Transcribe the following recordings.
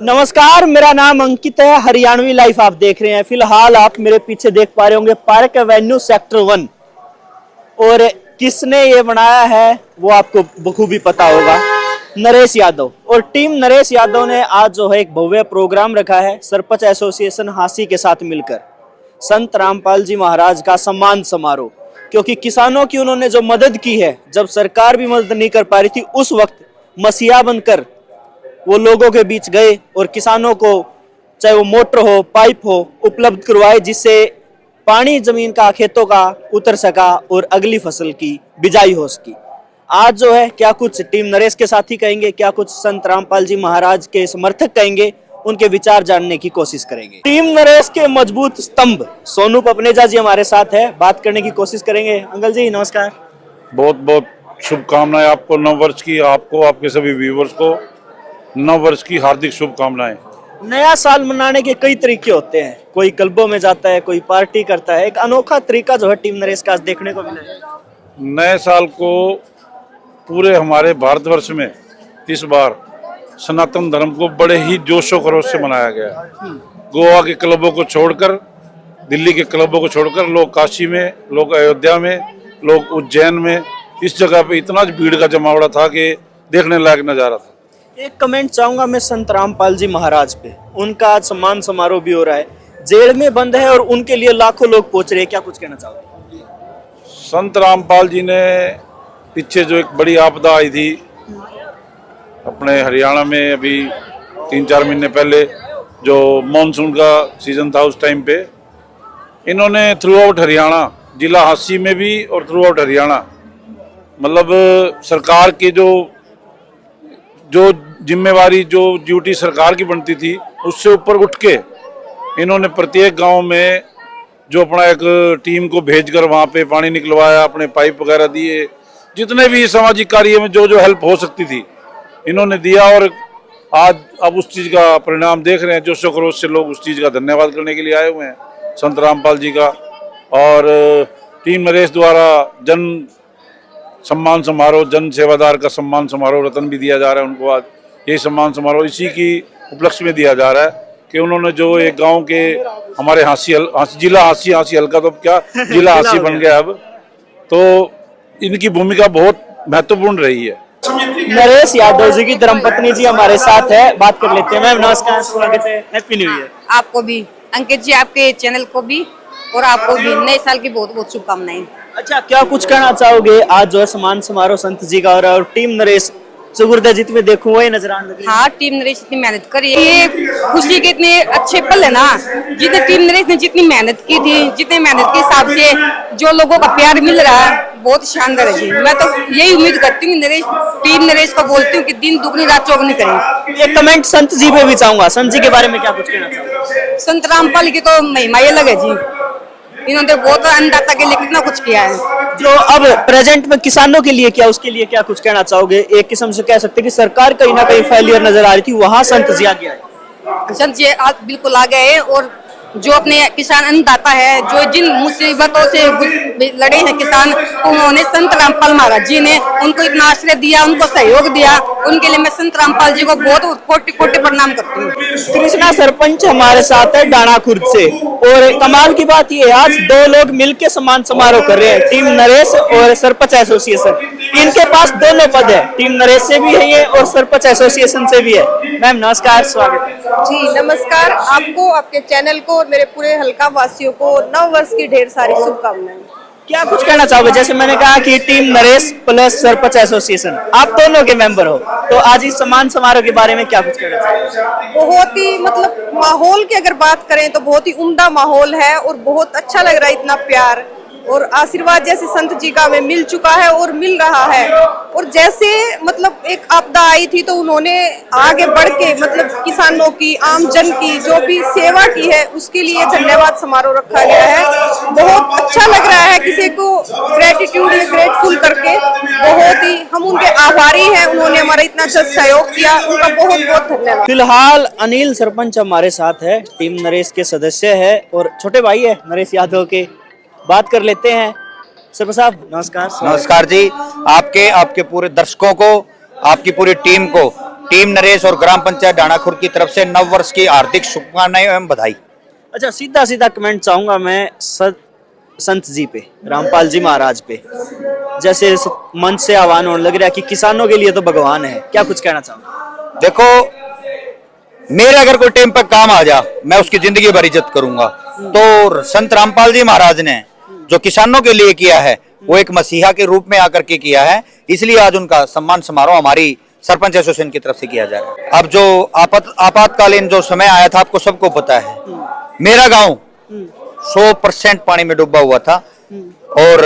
नमस्कार, मेरा नाम अंकित है। हरियाणवी लाइफ आप देख रहे हैं। फिलहाल आप मेरे पीछे देख पा रहे होंगे पार्क एवेन्यू सेक्टर 1 और किसने ये बनाया है वो आपको बखूबी पता होगा, नरेश यादव। और टीम नरेश यादव ने आज जो है एक भव्य प्रोग्राम रखा है सरपंच एसोसिएशन हांसी के साथ मिलकर, संत रामपाल जी महाराज का सम्मान समारोह। क्योंकि किसानों की उन्होंने जो मदद की है, जब सरकार भी मदद नहीं कर पा रही थी, उस वक्त मसीहा बनकर वो लोगों के बीच गए और किसानों को चाहे वो मोटर हो, पाइप हो, उपलब्ध करवाए, जिससे पानी जमीन का, खेतों का उतर सका और अगली फसल की बिजाई हो सकी। आज जो है क्या कुछ टीम नरेश के साथी कहेंगे, क्या कुछ संत रामपाल जी महाराज के समर्थक कहेंगे, उनके विचार जानने की कोशिश करेंगे। टीम नरेश के मजबूत स्तंभ सोनू पपनेजा जी हमारे साथ है, बात करने की कोशिश करेंगे। अंकल जी नमस्कार। बहुत बहुत शुभकामनाएं आपको नव वर्ष की, आपको, आपके सभी व्यूवर्स को नव वर्ष की हार्दिक शुभकामनाएं। नया साल मनाने के कई तरीके होते हैं, कोई क्लबों में जाता है, कोई पार्टी करता है। एक अनोखा तरीका जो है टीम नरेश का आज देखने को मिला है। नए साल को पूरे हमारे भारतवर्ष में इस बार सनातन धर्म को बड़े ही जोशो खरोश से मनाया गया है। गोवा के क्लबों को छोड़कर, दिल्ली के क्लबों को छोड़कर लोग काशी में, लोग अयोध्या में, लोग उज्जैन में, इस जगह पे इतना भीड़ का जमावड़ा था कि देखने लायक नजारा था। एक कमेंट चाहूंगा मैं संत रामपाल जी महाराज पे। उनका आज सम्मान समारोह भी हो रहा है, जेल में बंद है और उनके लिए लाखों लोग पहुंच रहे हैं, क्या कुछ कहना चाहोगे? संत रामपाल जी ने पीछे जो एक बड़ी आपदा आई थी अपने हरियाणा में, अभी 3-4 महीने पहले, जो मॉनसून का सीजन था, उस टाइम पे इन्होंने थ्रू आउट हरियाणा, जिला हांसी में भी और थ्रू आउट हरियाणा, मतलब सरकार के जो जिम्मेवारी, जो ड्यूटी सरकार की बनती थी, उससे ऊपर उठ के इन्होंने प्रत्येक गांव में जो अपना एक टीम को भेजकर वहां पे पानी निकलवाया, अपने पाइप वगैरह दिए, जितने भी सामाजिक कार्य में जो जो हेल्प हो सकती थी इन्होंने दिया। और आज अब उस चीज़ का परिणाम देख रहे हैं, जोशो खरोश से लोग उस चीज़ का धन्यवाद करने के लिए आए हुए हैं संत रामपाल जी का। और टीम नरेश द्वारा जन सम्मान समारोह, जन सेवादार का सम्मान समारोह, रतन भी दिया जा रहा है उनको। आज यही सम्मान समारोह इसी की उपलक्ष्य में दिया जा रहा है कि उन्होंने जो एक गांव के हमारे जिला हांसी हल्का तो क्या जिला हांसी बन गया अब, तो इनकी भूमिका बहुत महत्वपूर्ण रही है। नरेश यादव जी की धर्मपत्नी जी हमारे साथ है, बात कर लेते हैं। मैम नमस्कार, स्वागत है, हैप्पी न्यू ईयर। आपको भी अंकित जी, आपके चैनल को भी और आपको भी नए साल की बहुत बहुत शुभकामनाएं। अच्छा, क्या कुछ कहना चाहोगे? आज जो है सम्मान समारोह संत जी का हो रहा है और टीम नरेश चुगुर्दा जित में देखो वही नजर आने लगी। हाँ, टीम नरेश इतनी मेहनत करी, ये खुशी के इतने अच्छे पल है ना। जितने टीम नरेश ने जितनी मेहनत की थी, जितने मेहनत के हिसाब से जो लोगों का प्यार मिल रहा है, बहुत शानदार है जी। मैं तो यही उम्मीद करती हूँ टीम नरेश को बोलती हूँ कि दिन दुगनी रात चौगनी करें। एक कमेंट संत जी पे भी चाहूंगा, संत जी के बारे में क्या कुछ कहना चाहोगे? संत रामपाल की तो महिमा ही अलग है जी। इन्होंने बहुत अन्नदाता के लिए कितना कुछ किया है। जो अब प्रेजेंट में किसानों के लिए क्या, उसके लिए क्या कुछ कहना चाहोगे? एक किस्म से कह सकते हैं कि सरकार कहीं ना कहीं फेलियर नजर आ रही थी, वहां संत जी आ गया है। संत जी आज बिल्कुल आ गए हैं और जो अपने किसान अन्नदाता है, जो जिन मुसीबतों से लड़े हैं किसान, उन्होंने संत रामपाल महाराज जी ने उनको इतना आश्रय दिया, उनको सहयोग दिया। उनके लिए मैं संत रामपाल जी को बहुत कोटि कोटि प्रणाम करती हूँ। कृष्णा सरपंच हमारे साथ है डाणा खुर्द से, और कमाल की बात ये है आज दो लोग मिलकर सम्मान समारोह कर रहे हैं, टीम नरेश और सरपंच एसोसिएशन। इनके पास दोनों पद है, टीम नरेश से भी है ये और सरपंच एसोसिएशन से भी है। मैम नमस्कार, स्वागत है जी। नमस्कार, आपको, आपके चैनल को और मेरे पूरे हल्का वासियों को नव वर्ष की ढेर सारी शुभकामनाएं। क्या कुछ कहना चाहोगे? जैसे मैंने कहा कि team Naresh plus sarpanch association, आप दोनों के मेंबर हो, तो आज इस सम्मान समारोह के बारे में क्या कुछ कहना चाहोगे? बहुत ही मतलब माहौल की अगर बात करें तो बहुत ही उम्दा माहौल है और बहुत अच्छा लग रहा है। इतना प्यार और आशीर्वाद जैसे संत जी का हमें मिल चुका है और मिल रहा है। और जैसे मतलब एक आपदा आई थी तो उन्होंने आगे बढ़ के मतलब किसानों की, आम जन की जो भी सेवा की है, उसके लिए धन्यवाद समारोह रखा गया है। बहुत अच्छा लग रहा है, किसी को ग्रेटिट्यूड या ग्रेटफुल करके बहुत ही हम उनके आभारी हैं। उन्होंने हमारा इतना अच्छा सहयोग किया, उनका बहुत बहुत धन्यवाद। फिलहाल अनिल सरपंच हमारे साथ है, टीम नरेश के सदस्य है और छोटे भाई है नरेश यादव के, बात कर लेते हैं। सरपंच साहब नमस्कार। नमस्कार जी, आपके पूरे दर्शकों को, आपकी पूरी टीम को टीम नरेश और ग्राम पंचायत डाणाखुर की तरफ से नव वर्ष की हार्दिक शुभकामनाएं एवं बधाई। अच्छा, सीधा सीधा कमेंट चाहूंगा मैं संत जी पे, रामपाल जी महाराज पे। जैसे मंच से आह्वान होने लग रहा है कि किसानों के लिए तो भगवान है, क्या कुछ कहना चाहूंगा? देखो, मेरे अगर कोई टेम पर काम आ जा, मैं उसकी जिंदगी भर इज्जत करूंगा। तो संत रामपाल जी महाराज ने जो किसानों के लिए किया है, वो एक मसीहा के रूप में आकर के किया है, इसलिए आज उनका सम्मान समारोह हमारी सरपंच एसोसिएशन की तरफ से किया जा रहा है। अब जो आपातकालीन जो समय आया था, आपको सबको पता है, मेरा गांव 100% पानी में डूबा हुआ था और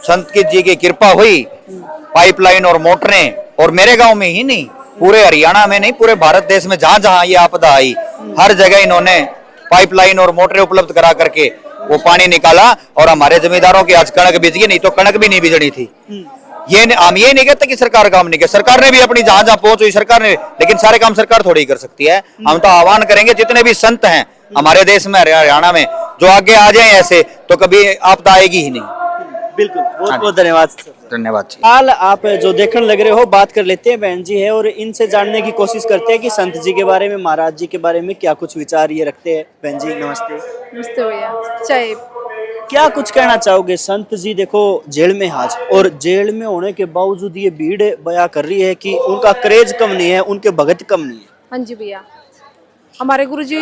संत की जी की कृपा हुई, पाइपलाइन और मोटरें, और मेरे गांव में ही नहीं, पूरे हरियाणा में नहीं, पूरे भारत देश में जहां जहां ये आपदा आई, हर जगह इन्होंने पाइपलाइन और मोटरें उपलब्ध करा करके वो पानी निकाला। और हमारे जमींदारों की आज कणक बिज गई, नहीं तो कणक भी नहीं बिजड़ी थी। हम ये नहीं कहते कि सरकार काम नहीं किया, सरकार ने भी अपनी जहां जहां पहुंच हुई सरकार ने, लेकिन सारे काम सरकार थोड़ी ही कर सकती है। हम तो आह्वान करेंगे जितने भी संत हैं हमारे देश में, हरियाणा में, जो आगे आ जाए ऐसे, तो कभी आपदा आएगी ही नहीं। बिल्कुल, बहुत बहुत धन्यवाद। धन्यवाद जी। हाल आप जो देखने लग रहे हो, बात कर लेते हैं, बहन जी है और इनसे जानने की कोशिश करते हैं कि संत जी के बारे में, महाराज जी के बारे में क्या कुछ विचार ये रखते हैं। बहन जी नमस्ते। नमस्ते भैया। चाय क्या कुछ कहना चाहोगे? संत जी देखो जेल में आज, और जेल में होने के बावजूद ये भीड़ बयां कर रही है कि उनका क्रेज कम नहीं है, उनके भगत कम नहीं है। हाँ जी भैया, हमारे गुरुजी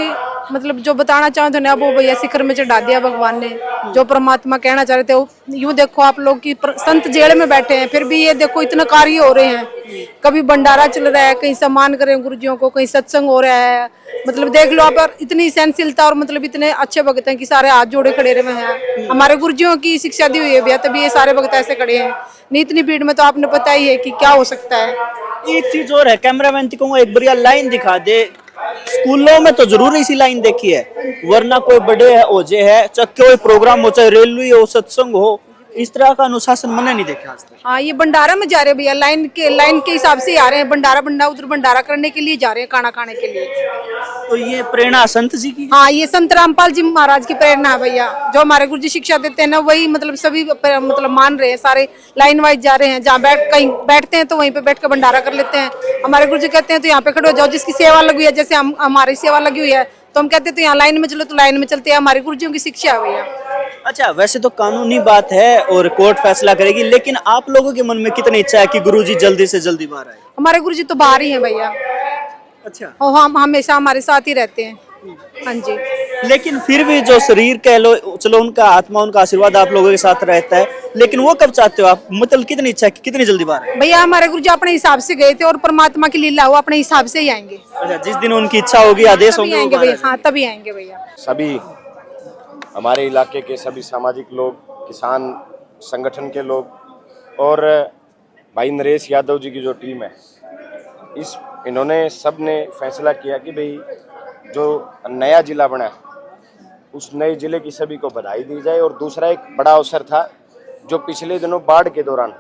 मतलब जो बताना चाहते थे वो भैया शिखर में चढ़ा दिया भगवान ने। जो परमात्मा कहना चाह रहे थे वो, यूं देखो आप लोग की संत जेल में बैठे हैं, फिर भी ये देखो इतना कार्य हो रहे हैं। कभी भंडारा चल रहा है, कहीं सम्मान करें गुरुजियों को, कहीं सत्संग हो रहा है। मतलब देख लो आप, इतनी सहनशीलता और मतलब इतने अच्छे भक्त हैं कि सारे हाथ जोड़े खड़े रहे हैं। हमारे गुरुजियों की शिक्षा दी हुई है भैया, तभी ये सारे भक्त ऐसे खड़े हैं। नहीं इतनी भीड़ में तो आपने पता ही है कि क्या हो सकता है। एक चीज और है, कैमरामैन को एक बढ़िया लाइन दिखा दे। स्कूलों में तो जरूर इसी लाइन देखी है, वरना कोई बड़े ओजे है, चाहे कोई प्रोग्राम हो, चाहे रेलवे हो, सत्संग हो, इस तरह का अनुशासन मैंने नहीं देखा आज तक। हाँ, ये भंडारा में जा रहे हैं भैया, लाइन के हिसाब से आ रहे हैं। भंडारा उधर भंडारा करने के लिए जा रहे हैं, खाना खाने के लिए। तो ये प्रेरणा संत जी की? हाँ, ये संत रामपाल जी महाराज की प्रेरणा है भैया। जो हमारे गुरु जी शिक्षा देते हैं ना, वही मतलब सभी मतलब मान रहे हैं, सारे लाइन वाइज जा रहे हैं। जहाँ कहीं बैठते हैं तो वहीं पे बैठ कर भंडारा कर लेते हैं। हमारे गुरु जी कहते हैं तो यहाँ पे खड़े हो जाओ, जिसकी सेवा लगी हुई है, जैसे हमारी सेवा लगी हुई है तो हम कहते हैं तो यहाँ लाइन में चलो, तो लाइन में चलते हैं। हमारे गुरुजियों की शिक्षा है भैया। अच्छा, वैसे तो कानूनी बात है और कोर्ट फैसला करेगी, लेकिन आप लोगों के मन में कितनी इच्छा है कि गुरुजी जल्दी से जल्दी बाहर आए? हमारे गुरुजी तो बाहर ही हैं भैया। अच्छा। और हम हमेशा हमारे साथ ही रहते हैं। हाँ जी। लेकिन फिर भी जो शरीर कह लो, चलो उनका आत्मा, उनका आशीर्वाद आप लोगों के साथ रहता है, लेकिन वो कब चाहते हो आप? मतलब कितनी इच्छा है कि कितनी जल्दी बाहर आए? भैया हमारे गुरुजी अपने हिसाब से गए थे और परमात्मा की लीला, वो अपने हिसाब से ही आएंगे। अच्छा, जिस दिन उनकी इच्छा होगी, आदेश होंगे, आएंगे भैया। हाँ, तभी आएंगे भैया। सभी हमारे इलाके के सभी सामाजिक लोग, किसान संगठन के लोग और भाई नरेश यादव जी की जो टीम है, इन्होंने सब ने फैसला किया कि भाई जो नया जिला बना है उस नए जिले की सभी को बधाई दी जाए। और दूसरा एक बड़ा अवसर था, जो पिछले दिनों बाढ़ के दौरान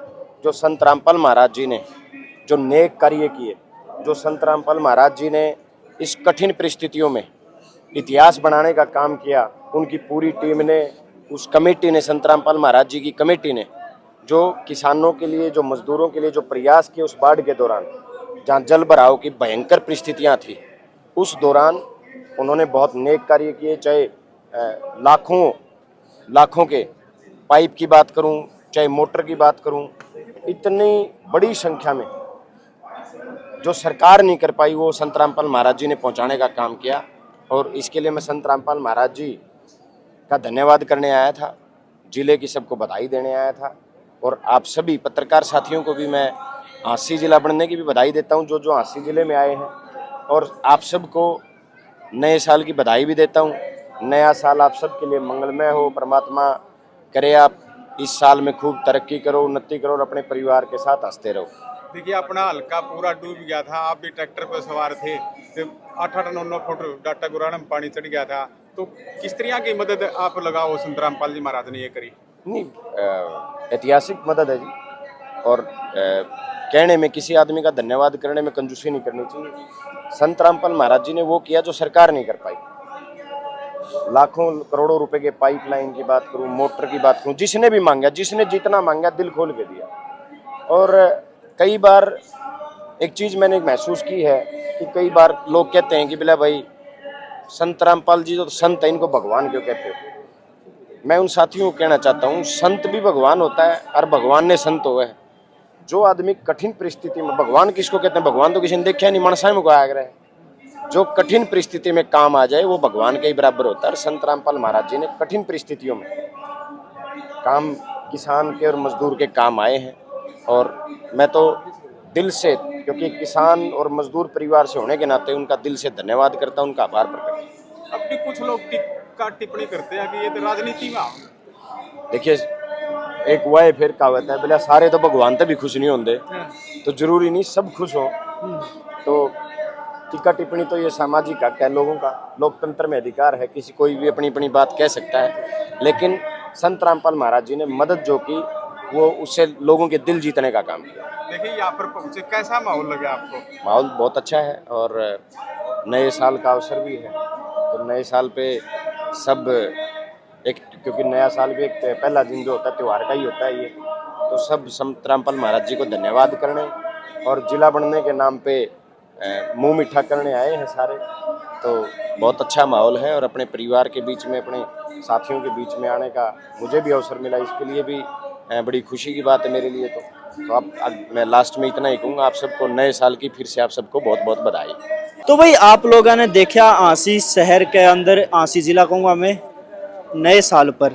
जो संत रामपाल महाराज जी ने जो नेक कार्य किए, जो संत रामपाल महाराज जी ने इस कठिन परिस्थितियों में इतिहास बनाने का काम किया, उनकी पूरी टीम ने, उस कमेटी ने, संत रामपाल महाराज जी की कमेटी ने जो किसानों के लिए, जो मजदूरों के लिए जो प्रयास किए उस बाढ़ के दौरान, जहाँ जल भराव की भयंकर परिस्थितियाँ थी, उस दौरान उन्होंने बहुत नेक कार्य किए। चाहे लाखों के पाइप की बात करूं, चाहे मोटर की बात करूं, इतनी बड़ी संख्या में जो सरकार नहीं कर पाई वो संत रामपाल महाराज जी ने पहुंचाने का काम किया। और इसके लिए मैं संत रामपाल महाराज जी का धन्यवाद करने आया था, जिले की सबको बधाई देने आया था। और आप सभी पत्रकार साथियों को भी मैं हांसी जिला बनने की भी बधाई देता हूं, जो हांसी जिले में आए हैं। और आप सबको नए साल की बधाई भी देता हूं। नया साल आप सबके लिए मंगलमय हो, परमात्मा करे आप इस साल में खूब तरक्की करो, उन्नति करो और अपने परिवार के साथ हंसते रहो। देखिए, अपना हल्का पूरा डूब गया था, आप भी ट्रैक्टर पर सवार थे, तो 8-9 फुट डाटा गुराना में पानी चढ़ गया था, तो किस तरह की मदद आप लगाओ संत रामपाल जी महाराज ने ये करी? नहीं, ऐतिहासिक मदद है जी। और कहने में, किसी आदमी का धन्यवाद करने में कंजूसी नहीं करनी चाहिए। संत रामपाल महाराज जी ने वो किया जो सरकार नहीं कर पाई। लाखों करोड़ों रुपए के पाइपलाइन की बात करूं, मोटर की बात करूं, जिसने भी मांगा, जिसने जितना मांगा दिल खोल के दिया। और कई बार एक चीज़ मैंने महसूस की है कि कई बार लोग कहते हैं कि बिला भाई संत रामपाल जी तो संत है, इनको भगवान क्यों कहते हो। मैं उन साथियों को कहना चाहता हूँ, संत भी भगवान होता है और भगवान ने संत हुआ है। जो आदमी कठिन परिस्थिति में, भगवान किसको कहते हैं, भगवान तो किसी ने देखा नहीं, मनसा में आया है। जो कठिन परिस्थिति में काम आ जाए वो भगवान के ही बराबर होता है। और संत रामपाल महाराज जी ने कठिन परिस्थितियों में काम, किसान के और मजदूर के काम आए हैं। और मैं तो दिल से, क्योंकि किसान और मजदूर परिवार से होने के नाते उनका दिल से धन्यवाद करता हूं, उनका आभार प्रकट करता हूं। अब भी कुछ लोग टिप्पणी करते हैं कि ये तो राजनीति में। देखिए, एक वाय फिर कहावत है, बोले सारे तो भगवान तभी खुश नहीं होंगे, तो जरूरी नहीं सब खुश हो। तो टीका टिप्पणी तो ये सामाजिक हक है लोगों का, लोकतंत्र में अधिकार है, किसी कोई भी अपनी अपनी बात कह सकता है। लेकिन संत रामपाल महाराज जी ने मदद जो की, वो उससे लोगों के दिल जीतने का काम किया। देखिए, यहाँ पर पहुंचे, कैसा माहौल लगा आपको? माहौल बहुत अच्छा है और नए साल का अवसर भी है। तो नए साल पे सब एक, क्योंकि नया साल भी एक पहला दिन जो होता है त्यौहार का ही होता है ये, तो सब संत रामपाल महाराज जी को धन्यवाद करने और जिला बनने के नाम पे मुंह मीठा करने आए हैं सारे। तो बहुत अच्छा माहौल है और अपने परिवार के बीच में, अपने साथियों के बीच में आने का मुझे भी अवसर मिला, इसके लिए भी बड़ी खुशी की बात है मेरे लिए। तो अब मैं लास्ट में इतना ही कहूँगा, आप सबको नए साल की फिर से आप सबको बहुत बहुत बधाई। तो भाई आप लोगों ने देखा आंसी शहर के अंदर, आंसी जिला कहूँगा मैं, नए साल पर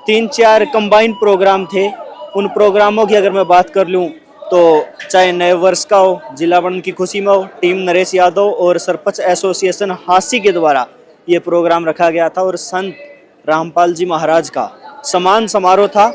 3-4 कंबाइन प्रोग्राम थे। उन प्रोग्रामों की अगर मैं बात कर लूँ तो चाहे नए वर्ष का हो, जिला बनने की खुशी में हो, टीम नरेश यादव और सरपंच एसोसिएशन हांसी के द्वारा ये प्रोग्राम रखा गया था और संत रामपाल जी महाराज का सम्मान समारोह था।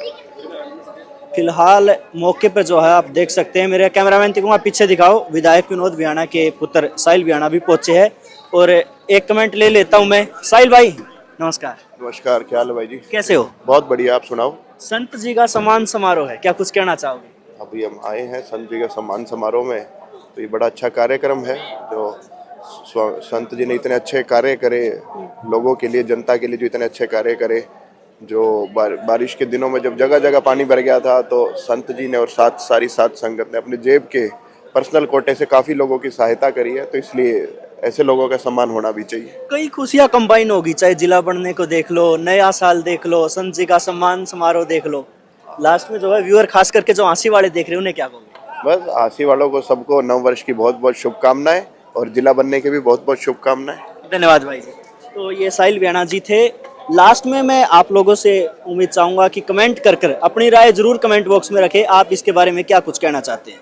फिलहाल मौके पर जो है आप देख सकते हैं, मेरे कैमरामैन को पीछे दिखाओ, विधायक विनोद भ्याणा के पुत्र साहिल भ्याणा भी पहुंचे हैं और एक कमेंट ले लेता हूं मैं। साहिल भाई नमस्कार। नमस्कार, क्या हाल है भाई जी? कैसे हो? बहुत बढ़िया, आप सुनाओ। संत जी का सम्मान समारोह है, क्या कुछ कहना चाहोगे? अभी हम आए हैं संत जी का सम्मान समारोह में, तो ये बड़ा अच्छा कार्यक्रम है जो संत जी ने इतने अच्छे कार्य करे लोगों के लिए, जनता के लिए, जो इतने अच्छे कार्य करे। जो बारिश के दिनों में जब जगह जगह पानी भर गया था, तो संत जी ने और सारी साथ संगत ने अपने जेब के पर्सनल कोटे से काफ़ी लोगों की सहायता करी है। तो इसलिए ऐसे लोगों का सम्मान होना भी चाहिए। कई खुशियां कंबाइन होगी, चाहे जिला बनने को देख लो, नया साल देख लो, संत जी का सम्मान समारोह देख लो। लास्ट में जो है व्यूअर खास करके जो आंसी वाले देख रहे हैं उन्हें क्या कहोगे? बस आंसी वालों को सबको नव वर्ष की बहुत बहुत शुभकामनाएं और जिला बनने की भी बहुत बहुत शुभकामनाएं। धन्यवाद भाई जी। तो ये साहिल भ्याणा जी थे। लास्ट में मैं आप लोगों से उम्मीद चाहूंगा कि कमेंट कर अपनी राय जरूर कमेंट बॉक्स में रखें। आप इसके बारे में क्या कुछ कहना चाहते हैं?